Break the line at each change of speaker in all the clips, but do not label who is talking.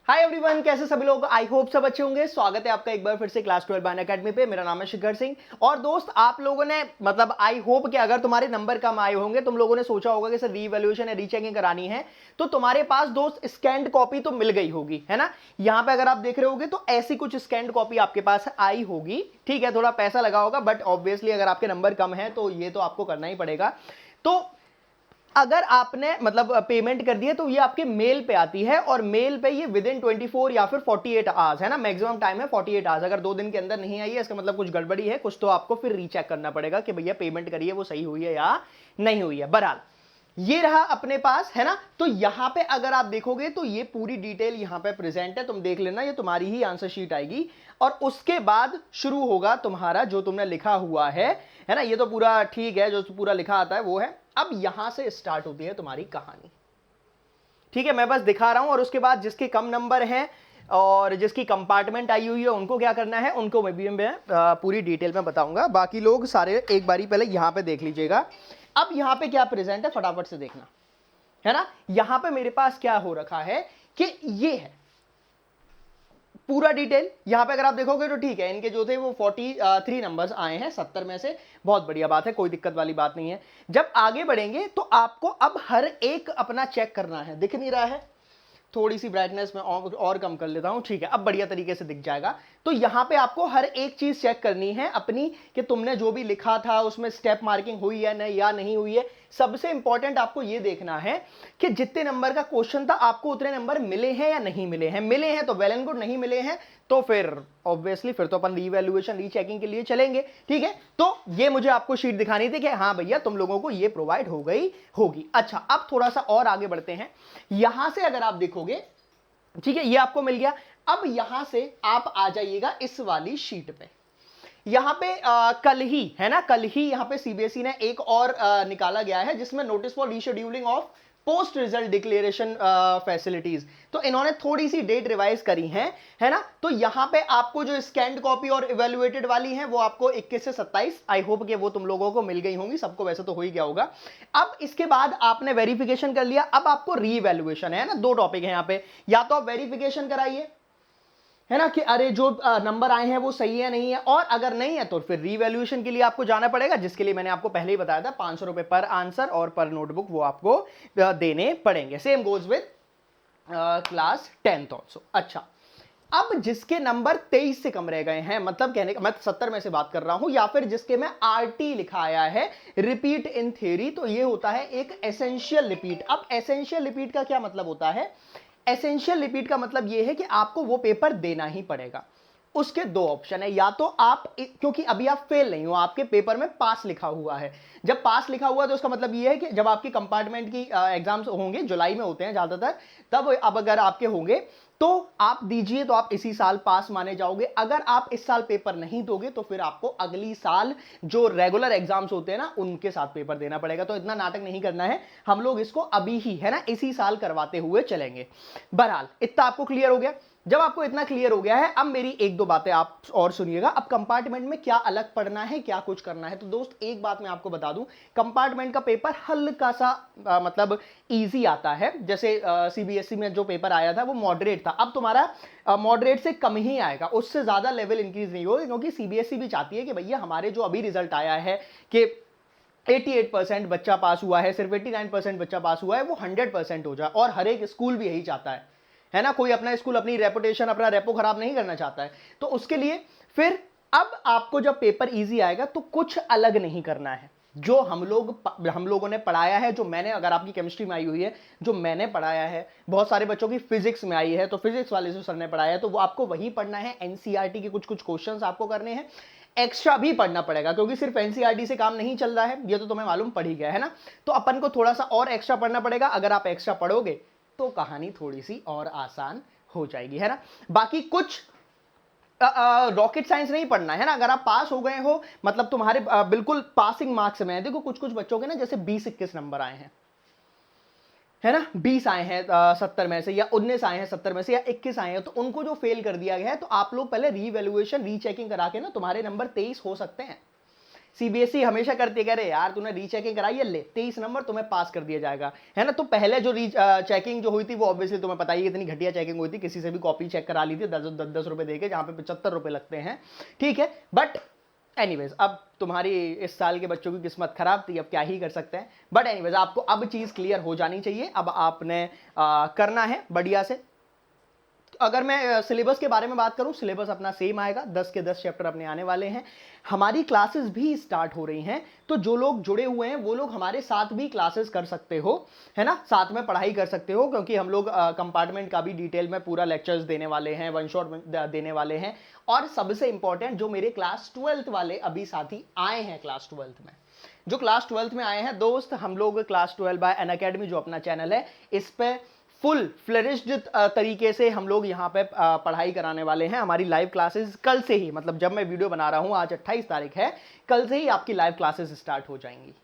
Hi everyone, कैसे सभी लोग। आई होप सब अच्छे होंगे। स्वागत है आपका एक बार फिर से क्लास 12 बान अकेडमी पे। मेरा नाम है शिखर सिंह। और दोस्त, आप लोगों ने आई होप कि अगर तुम्हारे नंबर कम आए होंगे, तुम लोगों ने सोचा होगा कि सर रीवैल्यूएशन या रीचेकिंग करानी है, तो तुम्हारे पास दोस्त स्कैन्ड कॉपी तो मिल गई होगी, है ना। यहाँ पे अगर आप देख रहे होगे तो ऐसी कुछ स्कैन्ड कॉपी आपके पास आई होगी। ठीक है, थोड़ा पैसा लगा होगा, बट ऑब्वियसली अगर आपके नंबर कम है तो ये तो आपको करना ही पड़ेगा। तो अगर आपने पेमेंट कर दिया तो ये आपके मेल पे आती है, और मेल पे ये विद इन 24 या फिर 48 आवर्स, है ना। मैक्सिमम टाइम है 48 आवर्स। अगर 2 दिन के अंदर नहीं आई है, इसका मतलब कुछ गड़बड़ी है, कुछ तो आपको फिर रीचेक करना पड़ेगा कि भैया पेमेंट करिए वो सही हुई है या नहीं हुई है। बहरहाल ये रहा अपने पास, है ना। तो यहां पे अगर आप देखोगे तो ये पूरी डिटेल यहां पे प्रेजेंट है, तुम देख लेना, ये तुम्हारी ही आंसर शीट आएगी। और उसके बाद शुरू होगा तुम्हारा जो तुमने लिखा हुआ है ना। ये तो पूरा ठीक है, जो पूरा लिखा आता है वो है। अब यहां से स्टार्ट होती है तुम्हारी कहानी। ठीक है, मैं बस दिखा रहा हूं, और उसके बाद जिसके कम नंबर हैं और जिसकी कंपार्टमेंट आई हुई है उनको क्या करना है, उनको मैं पूरी डिटेल में बताऊंगा। बाकी लोग सारे एक बारी पहले यहां पे देख लीजिएगा। अब यहां पे क्या प्रेजेंट है फटाफट से देखना, है ना। यहां पे मेरे पास क्या हो रखा है कि ये है पूरा डिटेल। यहां पे अगर आप देखोगे तो ठीक है, इनके जो थे वो 43 नंबर्स आए हैं 70 में से। बहुत बढ़िया बात है, कोई दिक्कत वाली बात नहीं है। जब आगे बढ़ेंगे तो आपको अब हर एक अपना चेक करना है। दिख नहीं रहा है, थोड़ी सी ब्राइटनेस में और कम कर लेता हूं। ठीक है, अब बढ़िया तरीके से दिख जाएगा। तो यहां पे आपको हर एक चीज चेक करनी है अपनी, कि तुमने जो भी लिखा था उसमें स्टेप मार्किंग हुई है नहीं या नहीं हुई है। सबसे इंपॉर्टेंट आपको यह देखना है कि जितने नंबर का क्वेश्चन था आपको उतने नंबर मिले हैं या नहीं मिले हैं। मिले हैं तो वेल एंड गुड, नहीं मिले हैं तो फिर ऑब्वियसली फिर तो अपन रीवैल्यूएशन रीचेकिंग के लिए चलेंगे। ठीक है, तो ये मुझे आपको शीट दिखानी थी कि हाँ भैया तुम लोगों को ये प्रोवाइड हो गई होगी। अच्छा, अब थोड़ा सा और आगे बढ़ते हैं। यहां से अगर आप देखोगे, ठीक है, ये आपको मिल गया। अब यहां से आप आ जाइएगा इस वाली शीट पे। यहां पे कल ही, है ना, कल ही यहां पे सीबीएसई ने एक और निकाला गया है, जिसमें notice for rescheduling of post result declaration facilities. तो इन्होंने थोड़ी सी डेट रिवाइज करी है ना। तो यहां पे आपको जो स्कैन्ड कॉपी और इवेल्युएटेड वाली है वो आपको 21 से 27, आई होप कि वो तुम लोगों को मिल गई होंगी, सबको वैसे तो हो ही गया होगा। अब इसके बाद आपने वेरिफिकेशन कर लिया, अब आपको रीवैल्यूएशन है ना। 2 टॉपिक है यहां पे, या तो आप वेरिफिकेशन कराइए, है ना, कि अरे जो नंबर आए हैं वो सही है नहीं है, और अगर नहीं है तो फिर रीवैल्यूएशन के लिए आपको जाना पड़ेगा, जिसके लिए मैंने आपको पहले ही बताया था 500 रुपए पर आंसर और पर नोटबुक वो आपको देने पड़ेंगे। Same goes with class 10th also. अच्छा, अब जिसके नंबर 23 से कम रह गए हैं, मतलब कहने का मैं 70 में से बात कर रहा हूं, या फिर जिसके में आरटी लिखा आया है, रिपीट इन थ्योरी, तो ये होता है एक एसेंशियल रिपीट। अब एसेंशियल रिपीट का क्या मतलब होता है? एसेंशियल रिपीट का मतलब यह है कि आपको वो पेपर देना ही पड़ेगा। उसके 2 ऑप्शन है, या तो आप, क्योंकि अभी आप फेल नहीं हो, आपके पेपर में पास लिखा हुआ है। जब पास लिखा हुआ है तो उसका मतलब यह है कि जब आपकी कंपार्टमेंट की एग्जाम्स होंगे, जुलाई में होते हैं ज्यादातर, तब अब अगर आपके होंगे तो आप दीजिए, तो आप इसी साल पास माने जाओगे। अगर आप इस साल पेपर नहीं दोगे तो फिर आपको अगली साल जो रेगुलर एग्जाम्स होते हैं ना, उनके साथ पेपर देना पड़ेगा। तो इतना नाटक नहीं करना है, हम लोग इसको अभी ही, है ना, इसी साल करवाते हुए चलेंगे। बहरहाल इतना आपको क्लियर हो गया। जब आपको इतना क्लियर हो गया है, अब मेरी 1-2 बातें आप और सुनिएगा। अब कंपार्टमेंट में क्या अलग पढ़ना है, क्या कुछ करना है। तो दोस्त एक बात मैं आपको बता दूं, कंपार्टमेंट का पेपर हल्का सा इजी आता है। जैसे सीबीएसई में जो पेपर आया था वो मॉडरेट था, अब तुम्हारा मॉडरेट से कम ही आएगा, उससे ज्यादा लेवल इंक्रीज नहीं होगा, क्योंकि सीबीएसई भी चाहती है कि भैया हमारे जो अभी रिजल्ट आया है कि 88% बच्चा पास हुआ है, सिर्फ 89% बच्चा पास हुआ है, वो 100% हो जाए। और हर एक स्कूल भी यही चाहता है ना। कोई अपना स्कूल अपनी रेपुटेशन, अपना रेपो खराब नहीं करना चाहता है। तो उसके लिए फिर अब आपको जब पेपर इजी आएगा तो कुछ अलग नहीं करना है। जो हम लोगों ने पढ़ाया है, जो मैंने, अगर आपकी केमिस्ट्री में आई हुई है, जो मैंने पढ़ाया है, बहुत सारे बच्चों की फिजिक्स में आई है, तो फिजिक्स वाले जो सर ने पढ़ाया है तो वो आपको वही पढ़ना है। एनसीईआरटी के कुछ कुछ क्वेश्चंस आपको करने हैं, एक्स्ट्रा भी पढ़ना पड़ेगा, क्योंकि सिर्फ एनसीईआरटी से काम नहीं चल रहा है, ये तो तुम्हें मालूम पड़ ही गया है ना। तो अपन को थोड़ा सा और एक्स्ट्रा पढ़ना पड़ेगा। अगर आप एक्स्ट्रा पढ़ोगे तो कहानी थोड़ी सी और आसान हो जाएगी, है ना। बाकी कुछ रॉकेट साइंस नहीं पढ़ना है ना। अगर आप पास हो गए हो, मतलब तुम्हारे बिल्कुल पासिंग मार्क्स में है। देखो कुछ कुछ बच्चों के ना जैसे 20-21 नंबर आए हैं, है ना, 20 आए हैं 70 में से, या 19 आए हैं 70 में से, या 21 आए हैं, तो उनको जो फेल कर दिया गया है, तो आप लोग पहले रीवैल्यूएशन रीचेकिंग करा के ना तुम्हारे नंबर 23 हो सकते हैं। सीबीएसई हमेशा करती है, कह रहे यार तूने रीचेकिंग कराई है, ले 23 नंबर तुम्हें पास कर दिया जाएगा, है ना। तो पहले जो चेकिंग जो हुई थी वो ऑब्वियसली तुम्हें पता ही है, इतनी घटिया चेकिंग हुई थी, किसी से भी कॉपी चेक करा ली थी 10 रुपए देके, जहां पे 75 रुपए लगते हैं, ठीक है। बट एनीवेज, अब तुम्हारी इस साल के बच्चों की किस्मत खराब थी, अब क्या ही कर सकते हैं। बट एनीवेज, आपको अब चीज क्लियर हो जानी चाहिए, अब आपने करना है बढ़िया से। अगर मैं सिलेबस के बारे में बात करूं, सिलेबस अपना सेम आएगा, 10 के 10 चैप्टर अपने आने वाले हैं। हमारी क्लासेस भी स्टार्ट हो रही हैं, तो जो लोग जुड़े हुए हैं वो लोग हमारे साथ भी क्लासेस कर सकते हो, है ना, साथ में पढ़ाई कर सकते हो, क्योंकि हम लोग कंपार्टमेंट का भी डिटेल में पूरा लेक्चर्स देने वाले हैं, वन शॉट देने वाले हैं। और सबसे इंपॉर्टेंट, जो मेरे क्लास 12th वाले अभी साथी आए हैं क्लास 12th में, जो क्लास 12th में आए हैं दोस्त, हम लोग क्लास 12 बाय अनअकैडमी जो अपना चैनल है, इस पे फुल फ्लरिश्ड तरीके से हम लोग यहाँ पे पढ़ाई कराने वाले हैं। हमारी लाइव क्लासेस कल से ही, मतलब जब मैं वीडियो बना रहा हूँ, आज 28 तारीख है, कल से ही आपकी लाइव क्लासेस स्टार्ट हो जाएंगी,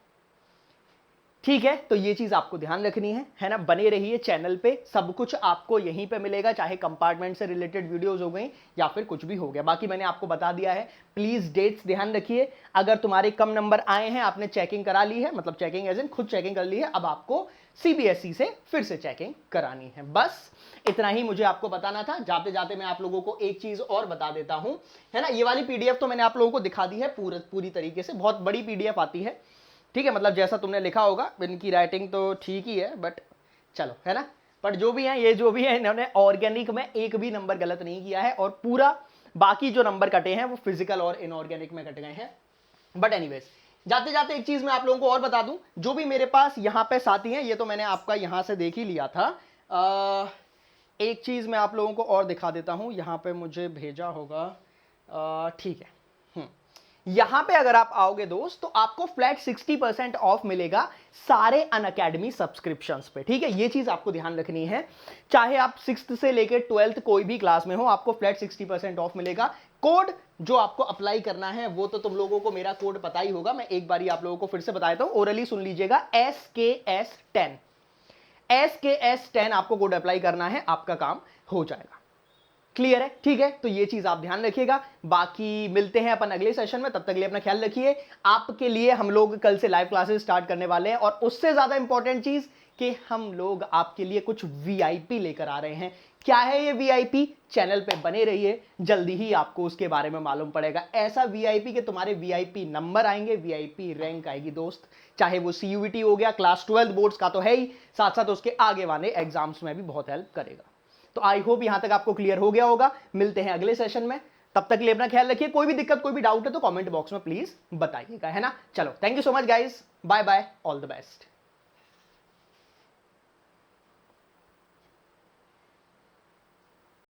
ठीक है। तो ये चीज आपको ध्यान रखनी है ना। बने रहिए चैनल पे, सब कुछ आपको यहीं पे मिलेगा, चाहे कंपार्टमेंट से रिलेटेड वीडियोस हो गई या फिर कुछ भी हो गया, बाकी मैंने आपको बता दिया है। प्लीज डेट्स ध्यान रखिए, अगर तुम्हारे कम नंबर आए हैं, आपने चेकिंग करा ली है, मतलब चेकिंग एज इन खुद चेकिंग कर ली है, अब आपको सीबीएसई से फिर से चेकिंग करानी है। बस इतना ही मुझे आपको बताना था। जाते जाते मैं आप लोगों को एक चीज और बता देता हूं, है ना। ये वाली पीडीएफ तो मैंने आप लोगों को दिखा दी है पूरी तरीके से, बहुत बड़ी पीडीएफ आती है, ठीक है, मतलब जैसा तुमने लिखा होगा, इनकी राइटिंग तो ठीक ही है, बट चलो, है ना। बट जो भी है, ये जो भी है, इन्होंने ऑर्गेनिक में एक भी नंबर गलत नहीं किया है, और पूरा बाकी जो नंबर कटे हैं वो फिजिकल और इनऑर्गेनिक में कट गए हैं। बट एनीवेज, जाते जाते एक चीज मैं आप लोगों को और बता दूं, जो भी मेरे पास यहाँ पे साथी हैं, ये तो मैंने आपका यहाँ से देख ही लिया था, एक चीज मैं आप लोगों को और दिखा देता हूं, यहाँ पे मुझे भेजा होगा, ठीक है। यहां पे अगर आप आओगे दोस्त, तो आपको फ्लैट 60% ऑफ मिलेगा सारे अनअकैडमी सब्सक्रिप्शंस पे, ठीक है। ये चीज आपको ध्यान रखनी है, चाहे आप 6th से लेकर 12th कोई भी क्लास में हो, आपको फ्लैट 60% ऑफ मिलेगा। कोड जो आपको अप्लाई करना है वो तो तुम लोगों को मेरा कोड पता ही होगा, मैं एक बार आप लोगों को फिर से बता देता हूं, ओरली सुन लीजिएगा, SKS10, SKS10 आपको कोड अप्लाई करना है, आपका काम हो जाएगा। क्लियर है, ठीक है। तो ये चीज आप ध्यान रखिएगा, बाकी मिलते हैं अपन अगले सेशन में, तब तक के लिए अपना ख्याल रखिए। आपके लिए हम लोग कल से लाइव क्लासेस स्टार्ट करने वाले हैं, और उससे ज्यादा इंपॉर्टेंट चीज कि हम लोग आपके लिए कुछ वीआईपी लेकर आ रहे हैं। क्या है ये वीआईपी? चैनल पे बने रहिए, जल्दी ही आपको उसके बारे में मालूम पड़ेगा। ऐसा वीआईपी कि तुम्हारे वीआईपी नंबर आएंगे, वीआईपी रैंक आएगी दोस्त, चाहे वो सीयूईटी हो गया, क्लास 12 बोर्ड्स का तो है ही, साथ साथ उसके आगे वाले एग्जाम्स में भी बहुत हेल्प करेगा। तो आई होप यहां तक आपको क्लियर हो गया होगा। मिलते हैं अगले सेशन में, तब तक के लिए अपना ख्याल रखिए। कोई भी दिक्कत, कोई भी डाउट है तो कमेंट बॉक्स में प्लीज बताइएगा, है ना। चलो, thank you so much guys, bye bye, all the best.